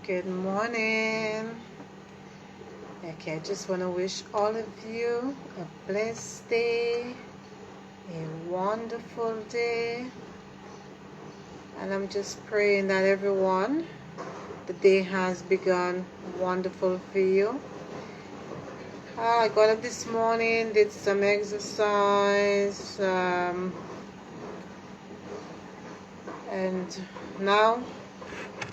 Good morning. Okay, I just want to wish all of you a blessed day, a wonderful day, and I'm just praying that everyone, the day has begun wonderful for you. I got up this morning, did some exercise, and now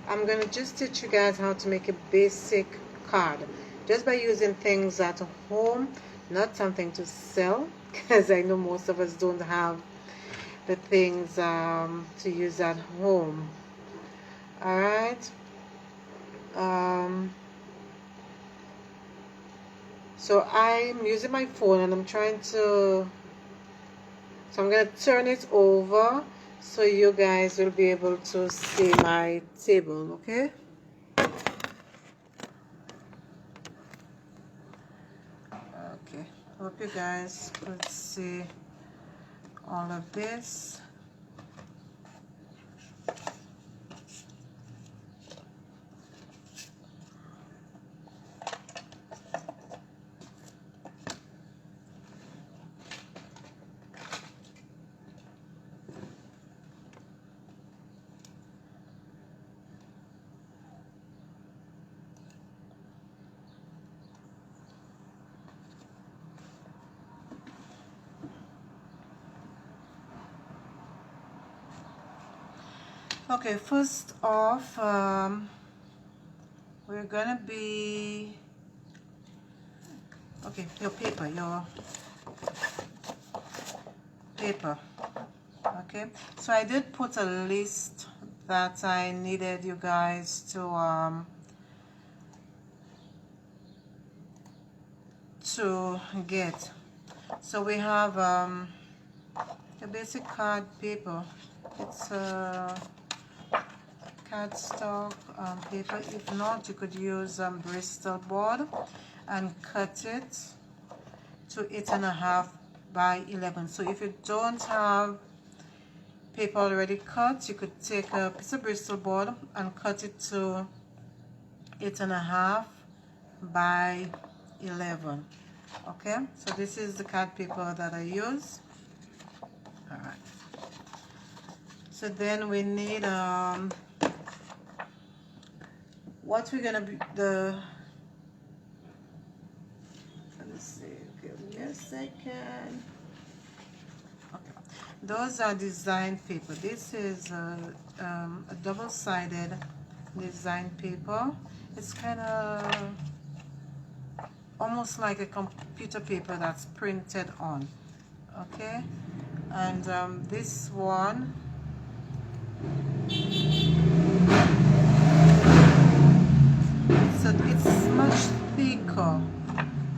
I'm going to just teach you guys how to make a basic card just by using things at home, not something to sell, because I know most of us don't have the things to use at home. Alright, so I'm using my phone and I'm going to turn it over so you guys will be able to see my table. Okay, hope you guys could see all of this. Okay, first off, we're gonna be your paper. Okay, so I did put a list that I needed you guys to get. So we have a basic card paper. It's a cardstock paper. If not, you could use Bristol board and cut it to 8.5 by 11. So if you don't have paper already cut, you could take a piece of Bristol board and cut it to 8.5 by 11. Okay, so this is the card paper that I use. All right, so then we need what we're gonna be let me see, give me a second. Okay, those are design paper. This is a double-sided design paper. It's kind of almost like a computer paper that's printed on. Okay, and this one it's much thicker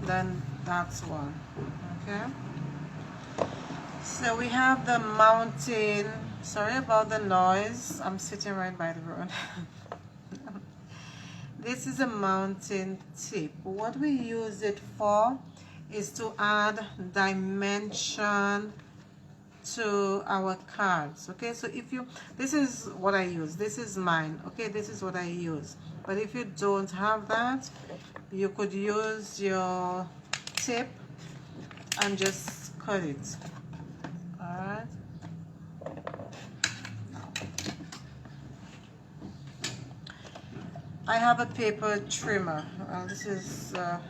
than that one. Okay, so we have the mountain. Sorry about the noise, I'm sitting right by the road. This is a mountain tip. What we use it for is to add dimension to our cards. Okay, so if you, this is what I use, this is mine. Okay, this is what I use. But if you don't have that, you could use your tip and just cut it. All right, I have a paper trimmer. This is the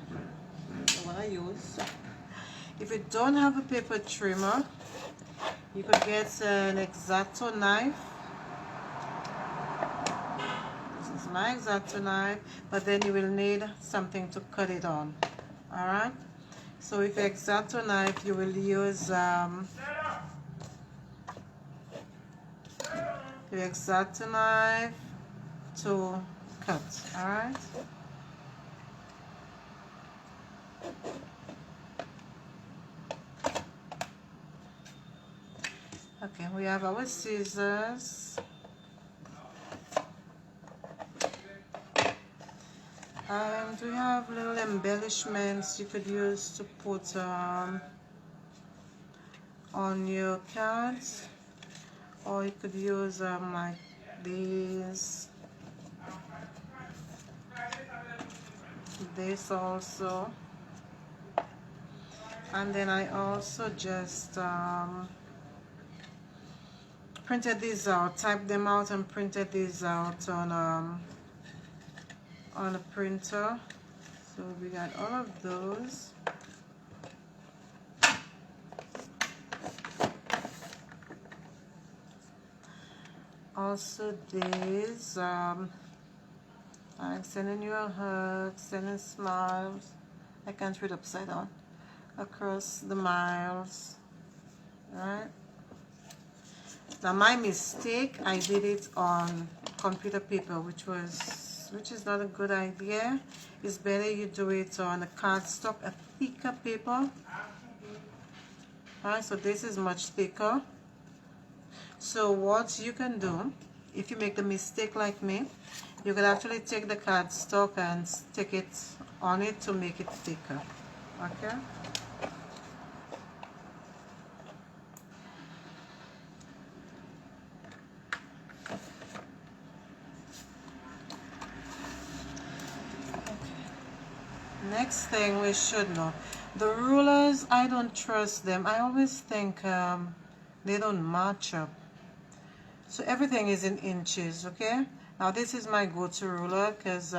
one I use. If you don't have a paper trimmer, you could get an X-Acto knife. This is my X-Acto knife, but then you will need something to cut it on. All right, so with your X-Acto knife, you will use your X-Acto knife to cut. All right, okay, we have our scissors. We have little embellishments you could use to put on your cards, or you could use like these. this also. And then I also just printed these out, typed them out and printed these out on a printer. So we got all of those. Also these, I'm sending you a hug, sending smiles. I can't read upside down. Across the miles, right? Now my mistake, I did it on computer paper, which is not a good idea. It's better you do it on a cardstock, a thicker paper. Alright, so this is much thicker. So what you can do, if you make the mistake like me, you can actually take the cardstock and stick it on it to make it thicker. Okay? Next thing we should know, the rulers, I don't trust them. I always think they don't match up. So everything is in inches, okay? Now this is my go-to ruler because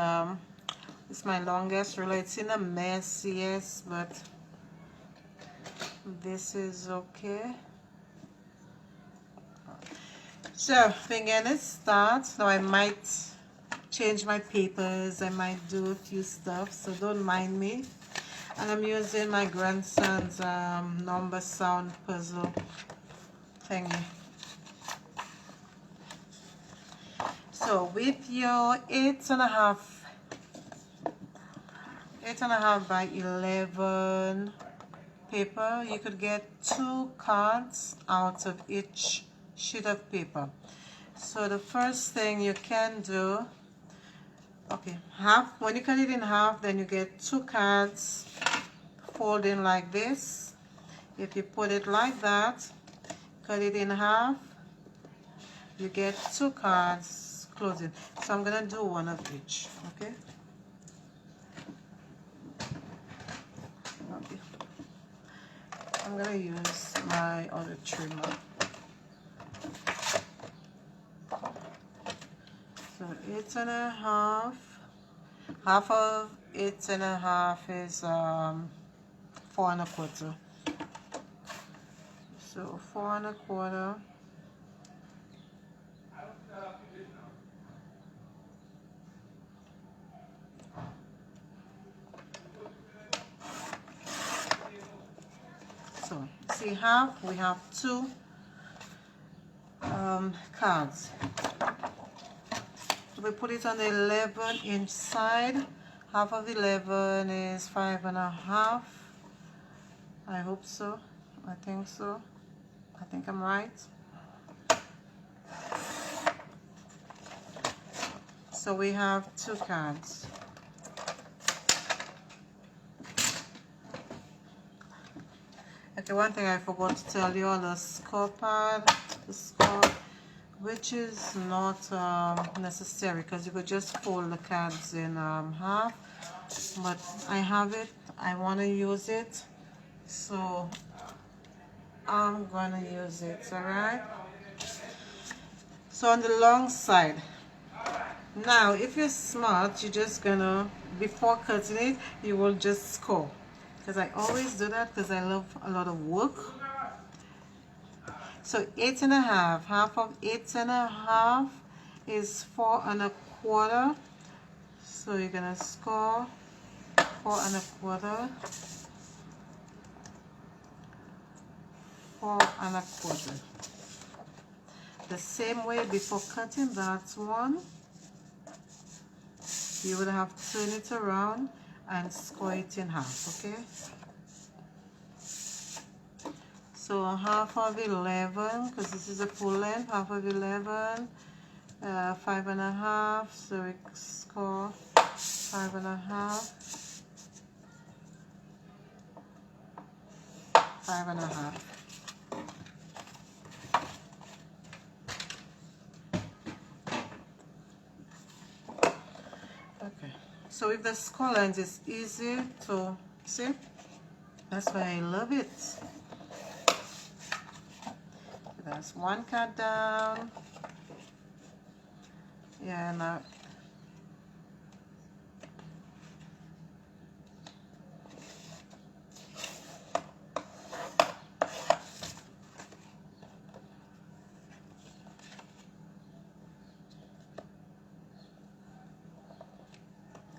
it's my longest ruler. It's in a mess, yes, but this is okay. So we're gonna start. Now I might change my papers, I might do a few stuff, so don't mind me. And I'm using my grandson's number sound puzzle thingy. So with your 8.5 by 11 paper, you could get 2 cards out of each sheet of paper. So the first thing you can do, okay, half, when you cut it in half, then you get 2 cards folding like this. If you put it like that, cut it in half, you get 2 cards closing. So I'm gonna do one of each, okay? Okay. I'm gonna use my other trimmer. So 8.5. Half of 8.5 is 4.25. So 4.25. So see, half, we have 2 cards. So we put it on the 11-inch side. Half of 11 is 5.5. I hope so. I think so. I think I'm right. So we have 2 cards. Okay, one thing I forgot to tell you on the score pad, the score, which is not necessary because you could just fold the cards in half, but I have it, I want to use it, so I'm gonna use it. All right, so on the long side, now if you're smart, you're just gonna, before cutting it, you will just score, because I always do that because I love a lot of work. So 8.5, half of 8.5 is 4.25. So you're gonna score 4.25, 4.25. The same way before cutting that one, you would have to turn it around and score it in half, okay? So half of 11, because this is a full length, half of 11, 5.5, so we score 5.5, 5.5. Okay, So with the skull lines, it's easy to see. That's why I love it. That's one card down. Yeah, now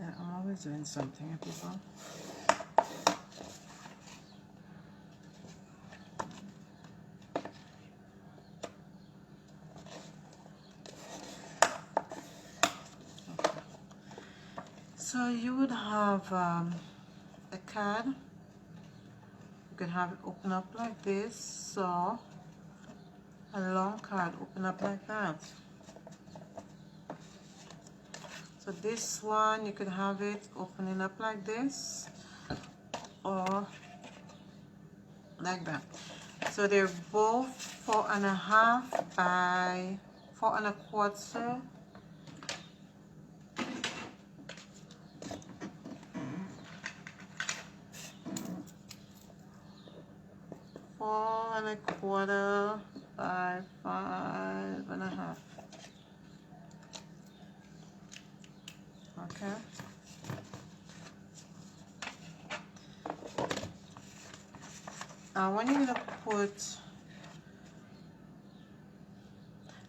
yeah, I'm always doing something, people. So you would have a card. You could have it open up like this. So a long card open up like that. So this one, you could have it opening up like this or like that. So they're both 4.5 by 4.25. 4.25 by 5.5. Okay. When you're gonna put,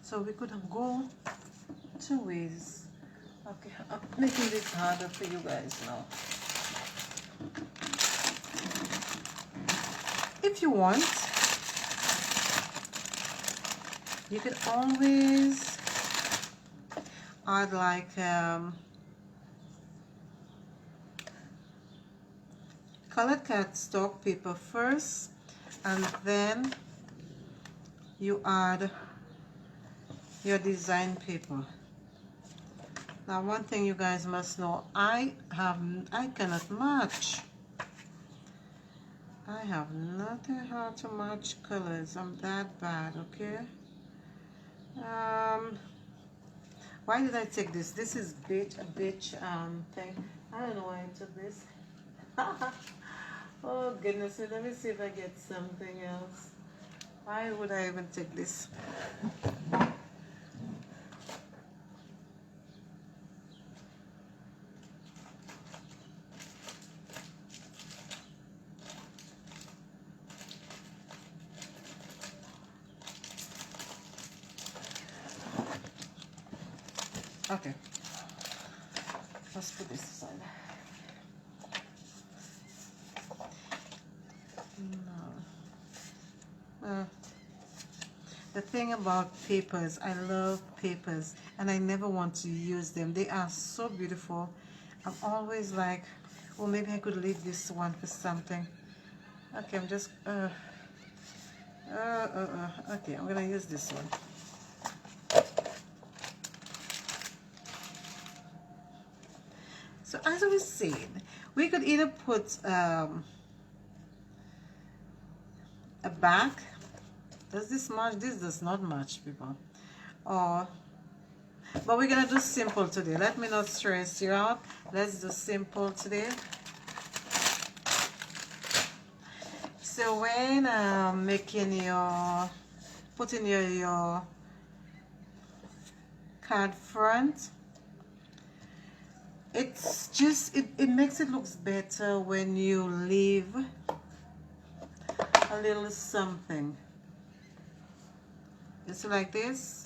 so we could go 2 ways. Okay, I'm making this harder for you guys now. If you want, you could always add like colored cardstock paper first, and then you add your design paper. Now one thing you guys must know, I cannot match. I have nothing how to match colors. I'm that bad, okay? Why did I take this? This is a bitch thing. I don't know why I took this. Oh goodness, let me see if I get something else. Why would I even take this? Okay, let's put this aside. No. The thing about papers, I love papers and I never want to use them. They are so beautiful. I'm always like, well, maybe I could leave this one for something. Okay, I'm just, okay, I'm gonna use this one. So as I was saying, we could either put a back. Does this match? This does not match, people. Or, but we're gonna do simple today. Let me not stress you out. Let's do simple today. So when making your, putting your card front, it's just, it makes it look better when you leave a little something. Just like this.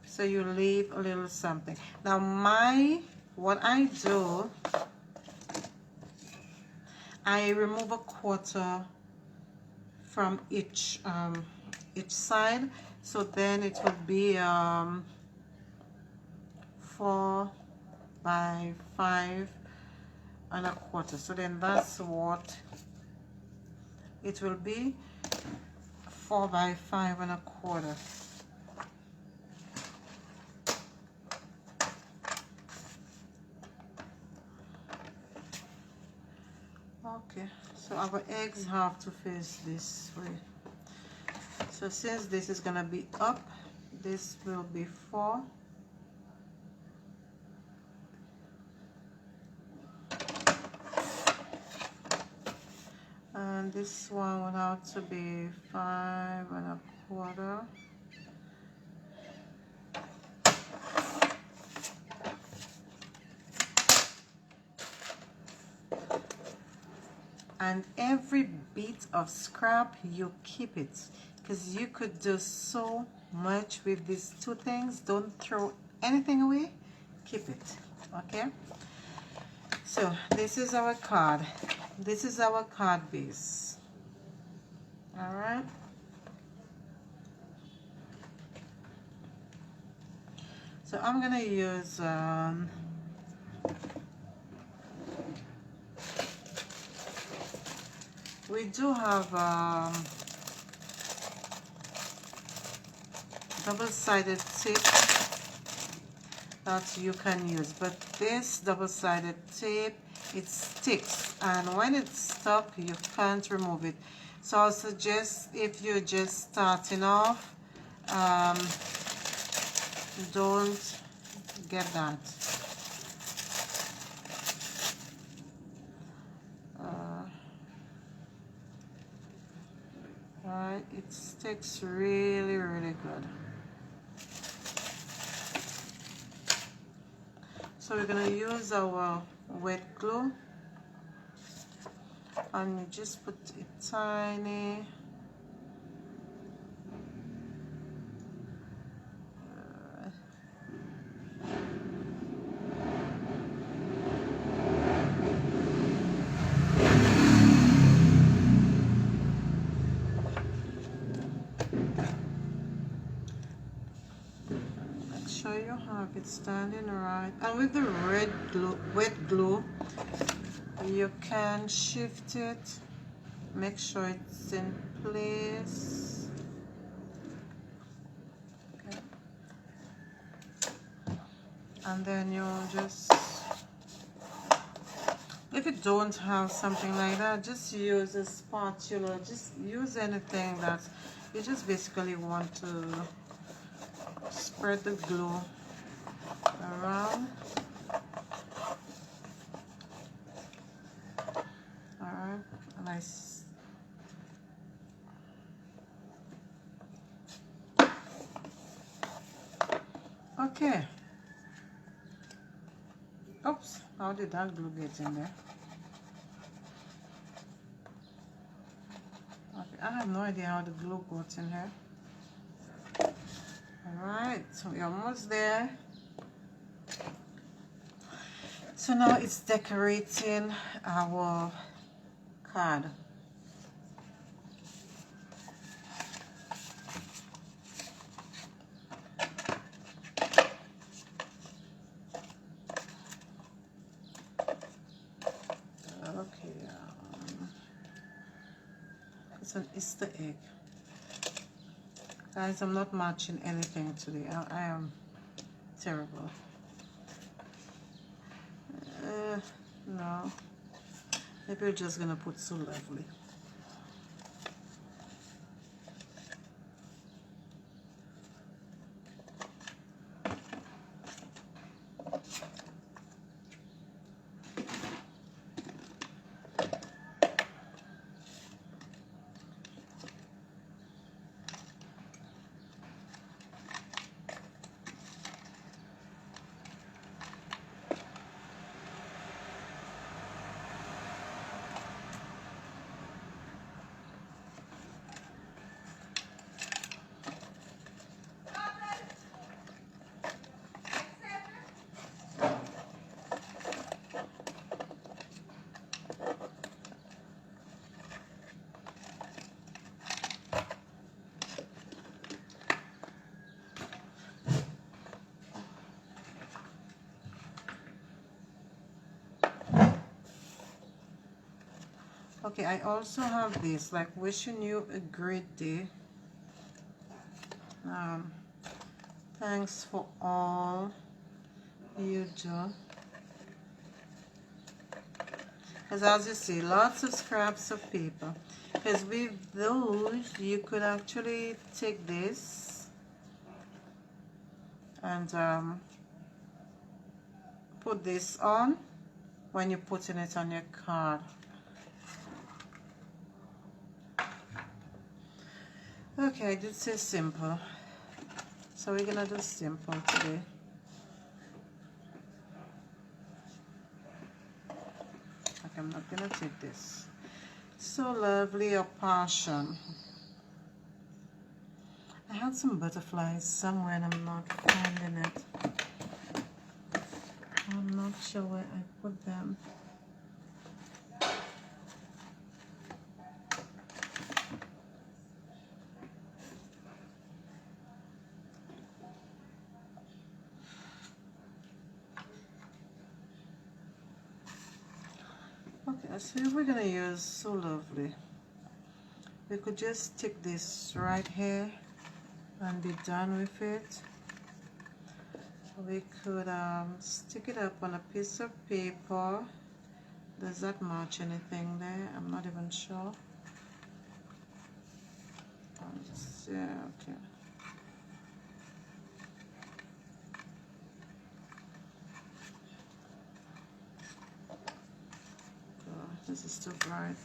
So you leave a little something. Now what I do, I remove a quarter from each side, so then it will be 4 by 5.25. So then that's what it will be, 4 by 5.25. Okay, so our eggs have to face this way. So since this is gonna be up, this will be 4. this one would have to be 5 1/4. And every bit of scrap, you keep it, because you could do so much with these two things. Don't throw anything away, keep it. Okay, so this is our card. This is our card base. All right, so I'm gonna use we do have double-sided tape that you can use, but this double-sided tape, it sticks, and when it's stuck you can't remove it. So I'll suggest, if you're just starting off, don't get that. Right, it sticks really good. So we're gonna use our wet glue, and you just put it tiny. Make sure you have it standing right. And with the red glue, wet glue, you can shift it, make sure it's in place. Okay. And then you'll just, if you don't have something like that, just use a spatula. Just use anything that you just basically want to spread the glue around. Alright, nice. Okay. Oops, how did that glue get in there? Okay, I have no idea how the glue got in here. Alright, so we're almost there. So now it's decorating our card. Okay, it's an Easter egg. Guys, I'm not matching anything today. I am terrible. No. Maybe we're just gonna put So Lovely. Okay, I also have this, like, wishing you a great day. Thanks for all you do. Because as you see, lots of scraps of paper. Because with those, you could actually take this and put this on when you're putting it on your card. Okay, I did say simple, so we're gonna do simple today. Okay, I'm not gonna take this. So lovely, a passion. I had some butterflies somewhere and I'm not finding it. I'm not sure where I put them. Okay, so we're gonna use So Lovely. We could just stick this right here and be done with it. We could stick it up on a piece of paper. Does that match anything there? I'm not even sure. Yeah, okay. Oh, this is too bright.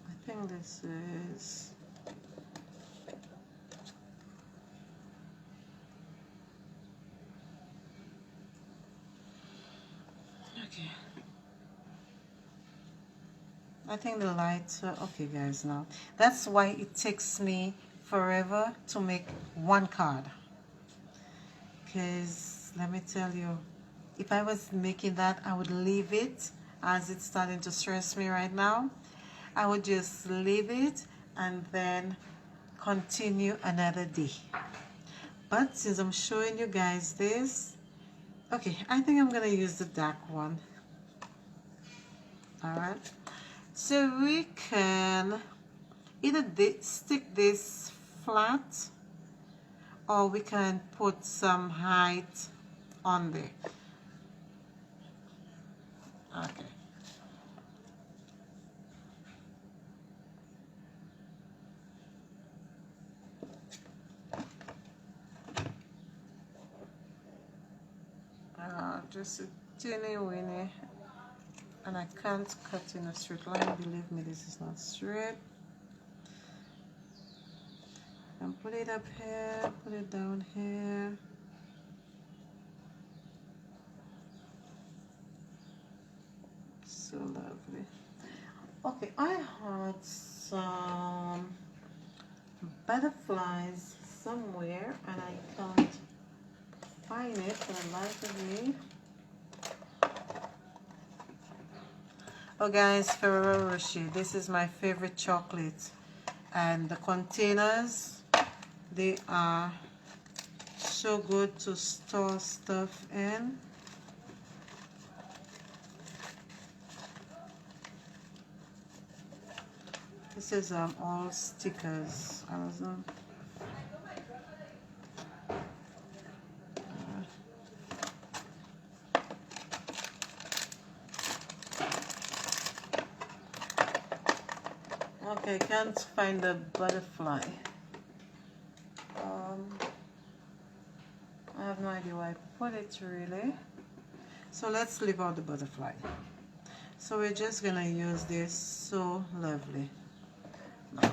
I think this is okay. I think the lights are okay, guys. Now that's why it takes me forever to make one card, because let me tell you, if I was making that, I would leave it, as it's starting to stress me right now. I would just leave it and then continue another day. But since I'm showing you guys this, okay, I think I'm gonna use the dark one. All right, so we can either stick this flat or we can put some height on there. Okay. Just a teeny weeny, and I can't cut in a straight line. Believe me, this is not straight. And put it up here, put it down here. So lovely. Okay, I had some butterflies somewhere and I can't find it for the life of me. Oh guys, Ferrero Rocher, this is my favorite chocolate, and the containers, they are so good to store stuff in. This is all stickers. Amazon. Okay, can't find the butterfly. I have no idea where I put it really. So let's leave out the butterfly. So we're just gonna use this So Lovely. Now.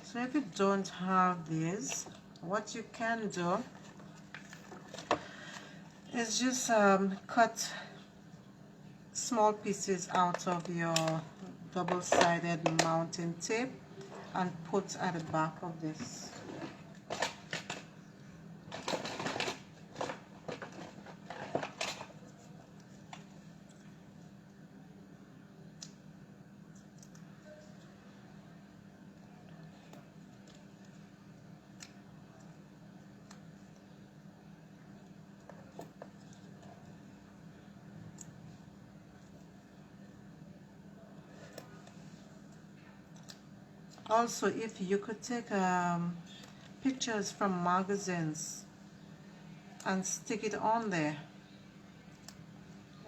So if you don't have this, what you can do is just cut small pieces out of your double-sided mounting tape and put at the back of this. Also, if you could take pictures from magazines and stick it on there,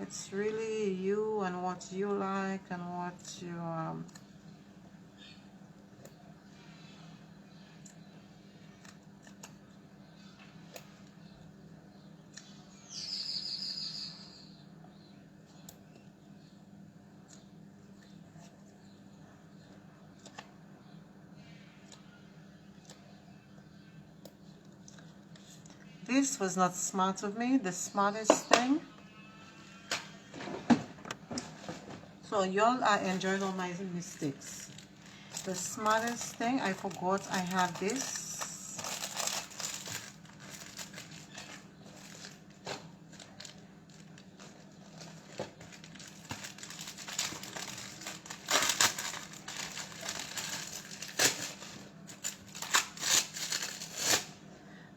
it's really you and what you like and what you this was not smart of me. The smartest thing. So y'all are enjoying all my mistakes. The smartest thing, I forgot I had this.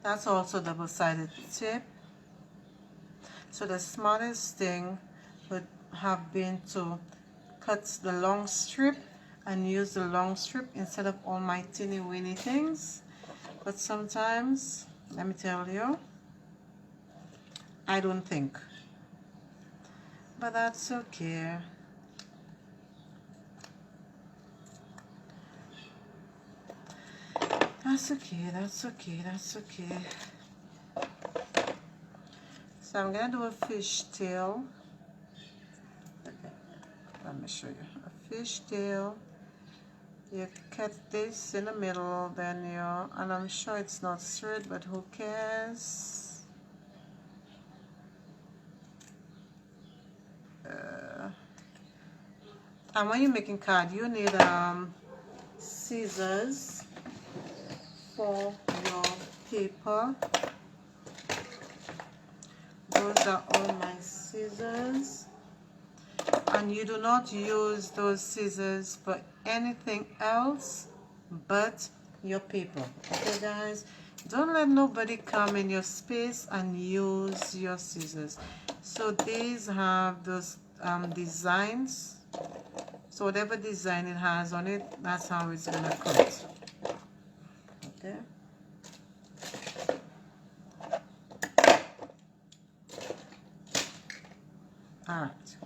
That's also double-sided tip. So the smartest thing would have been to cut the long strip and use the long strip instead of all my teeny weeny things. But sometimes, let me tell you, I don't think. But that's okay. That's okay, that's okay, that's okay. So I'm gonna do a fish tail. Okay, let me show you. A fish tail. You cut this in the middle, then you, and I'm sure it's not straight, but who cares? And when you're making card, you need scissors for your paper. Those are all my scissors, and you do not use those scissors for anything else but your paper. Okay guys, don't let nobody come in your space and use your scissors. So these have those designs, so whatever design it has on it, that's how it's gonna cut. Okay. Alright,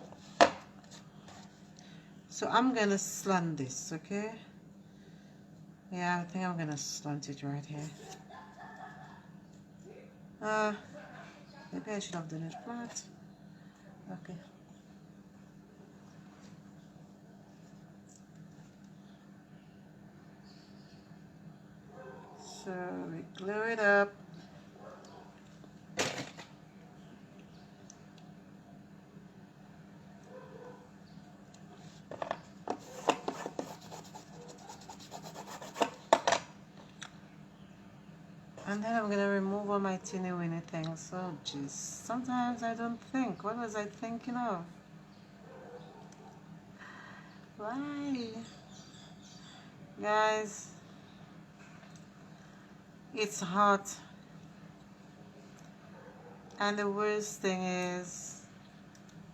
so I'm gonna slant this, okay? Yeah, I think I'm gonna slant it right here. Maybe I should have done it flat. Okay. So we glue it up. And then I'm gonna remove all my teeny weeny things. Oh jeez, sometimes I don't think. What was I thinking of? Why? Guys, it's hot. And the worst thing is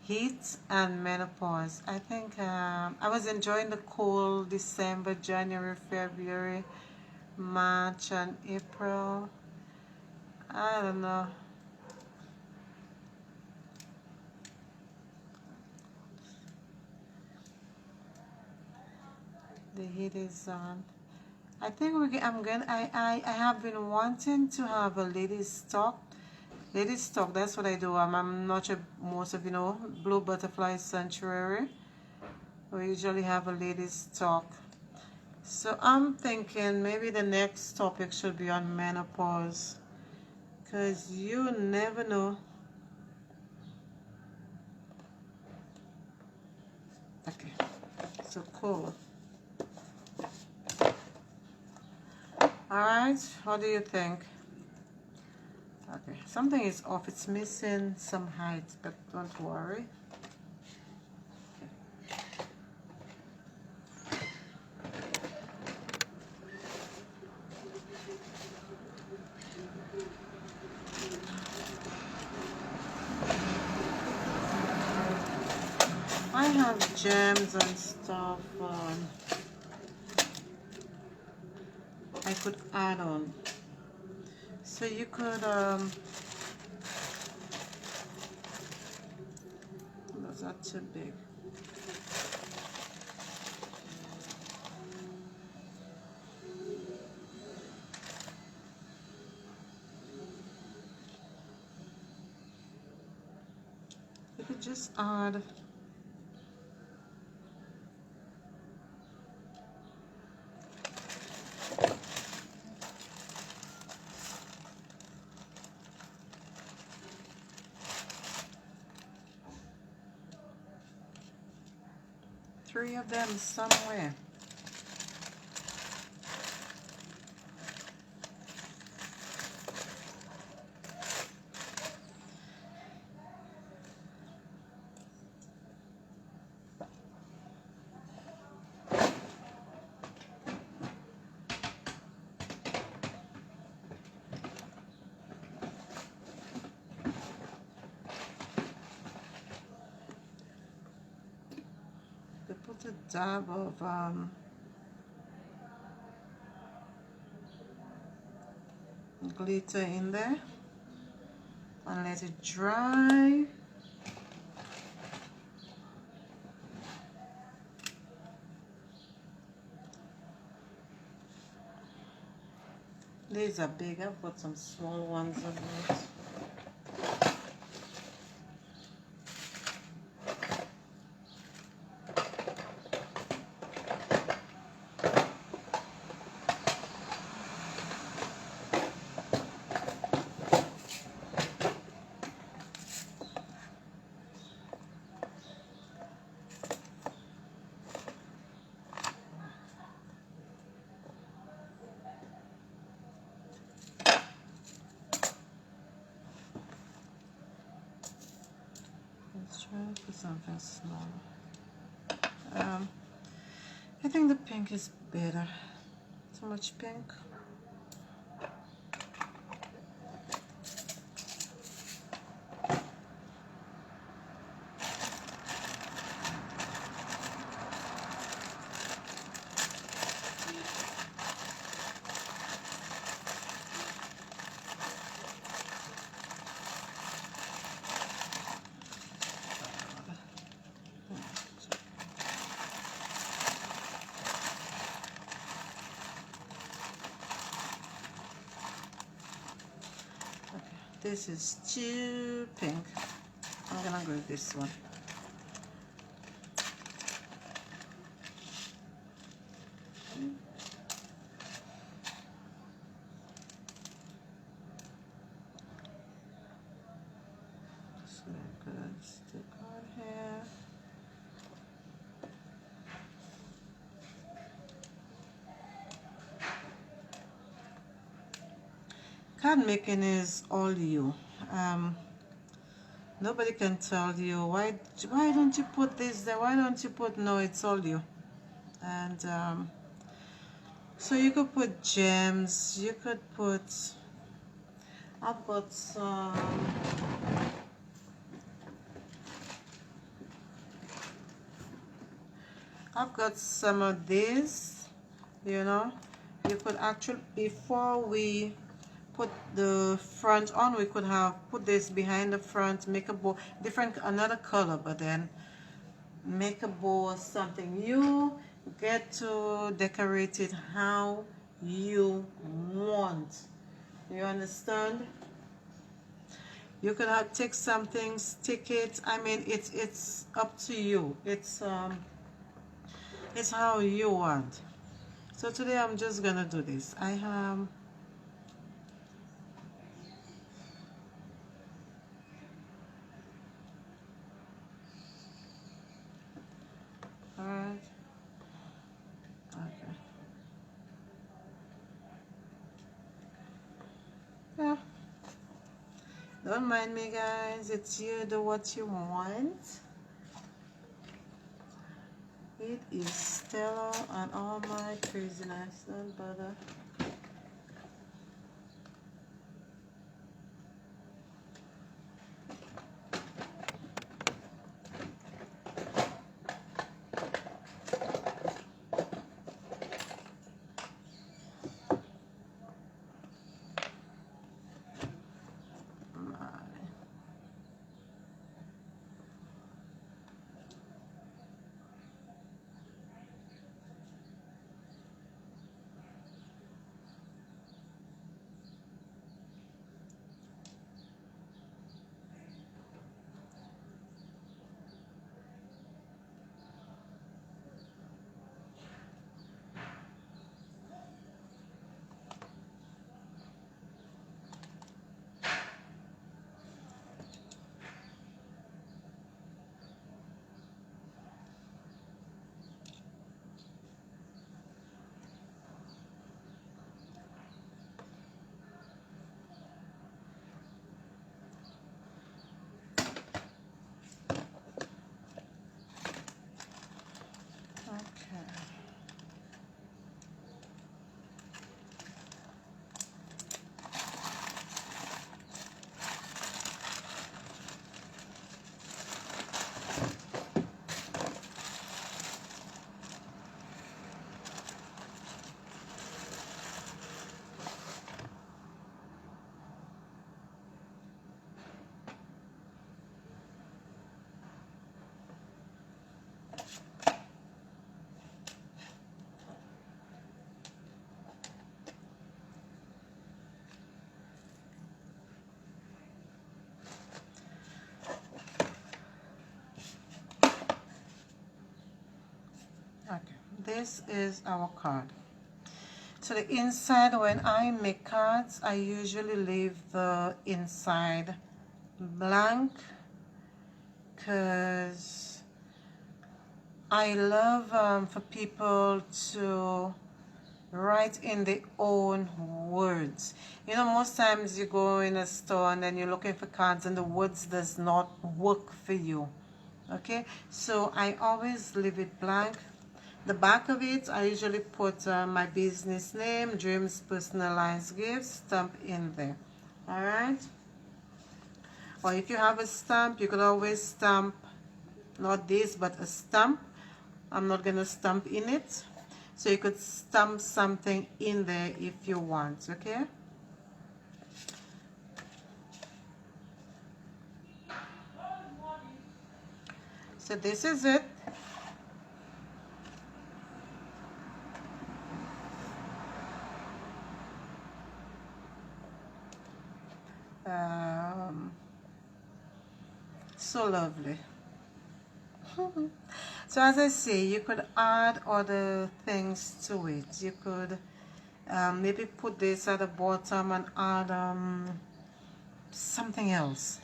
heat and menopause. I think I was enjoying the cold December, January, February, March and April. I don't know. The heat is on. I think I have been wanting to have a ladies talk. Ladies talk, that's what I do. I'm not sure most of you know Blue Butterfly Sanctuary. We usually have a ladies talk. So I'm thinking maybe the next topic should be on menopause, because you never know. Okay, so cool. Alright, what do you think? Okay, something is off. It's missing some height, but don't worry. I have gems and stuff I could add on. So you could those are too big. You could just add 3 of them somewhere. They put a dab of glitter in there and let it dry. These are big. I've got some small ones of it. Let's try for something smaller. I think the pink is better. Too much pink. This is too pink. I'm gonna go with this one. So good. Stick on here. Card making is all you. Nobody can tell you why don't you put this there, why don't you put, no, it's all you. And so you could put gems, you could put, I've got some of this, you know. You could actually, before we put the front on, we could have put this behind the front, make a bow, different, another color, but then make a bow or something. You get to decorate it how you want. You understand? You could have take something, stick it. I mean, it's up to you. It's how you want. So today I'm just gonna do this. I have alright. Okay. Yeah. Don't mind me, guys. It's you, do what you want. It is Stella and all my craziness. Don't bother. this is our card. So the inside, when I make cards, I usually leave the inside blank because I love for people to write in their own words. You know, most times you go in a store and then you're looking for cards and the words does not work for you. Okay, so I always leave it blank. The back of it, I usually put my business name, Dreams Personalized Gifts, stamp in there. All right. Or if you have a stamp, you could always stamp, not this, but a stamp. I'm not gonna stamp in it. So you could stamp something in there if you want, okay? So this is it. So lovely. So as I say, you could add other things to it. You could maybe put this at the bottom and add something else.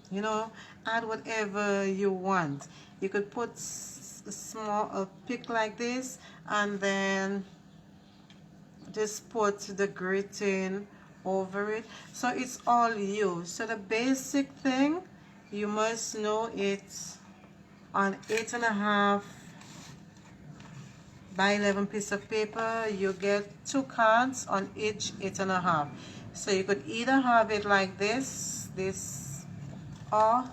You know, add whatever you want. You could put a pic like this and then just put the greeting over it. So it's all you. So the basic thing you must know, it's on 8.5 by 11 piece of paper. You get 2 cards on each 8.5. So you could either have it like this, or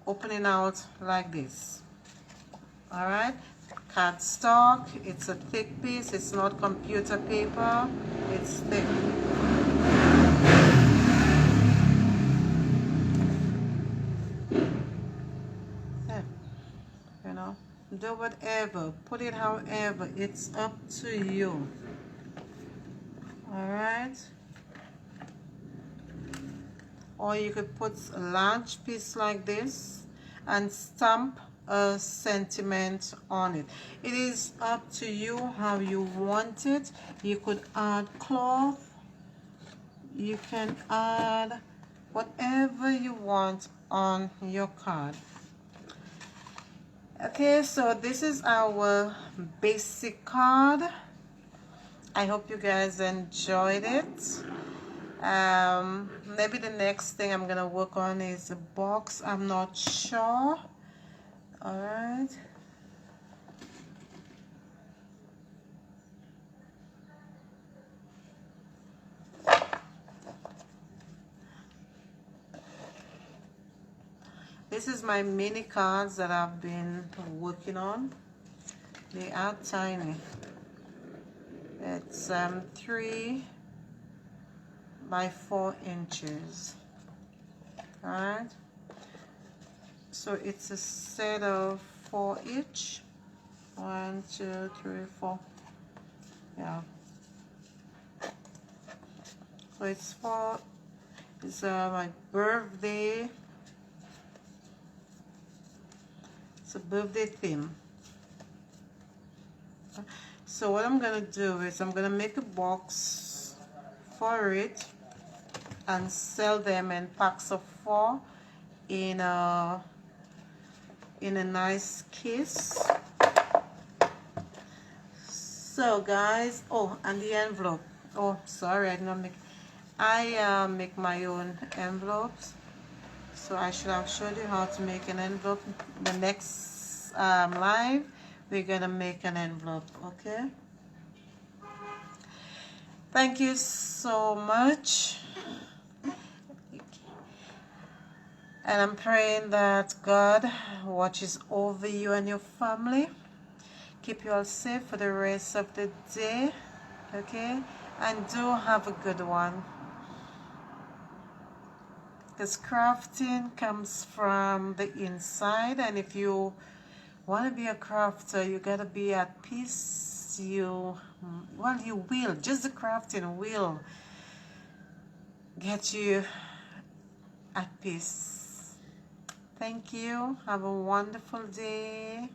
opening out like this. All right. Cardstock, it's a thick piece. It's not computer paper. It's thick. You know, do whatever, put it however, it's up to you. All right. Or you could put a large piece like this and stamp a sentiment on it. It is up to you how you want it. You could add cloth. You can add whatever you want on your card. Okay, so this is our basic card. I hope you guys enjoyed it. Maybe the next thing I'm gonna work on is a box. I'm not sure. All right. This is my mini cards that I've been working on. They are tiny. It's 3 by 4 inches. All right. So it's a set of 4 each. 1, 2, 3, 4. Yeah. So it's 4. It's my birthday. It's a birthday theme. So what I'm gonna do is I'm gonna make a box for it and sell them in packs of 4 in a nice case. So guys, oh, and the envelope. Oh, sorry, I did not make. I make my own envelopes. So I should have showed you how to make an envelope. The next live, we're gonna make an envelope, okay? Thank you so much. And I'm praying that God watches over you and your family. Keep you all safe for the rest of the day, okay? And do have a good one. Because crafting comes from the inside, and if you want to be a crafter, you got to be at peace. You will. Just the crafting will get you at peace. Thank you. Have a wonderful day.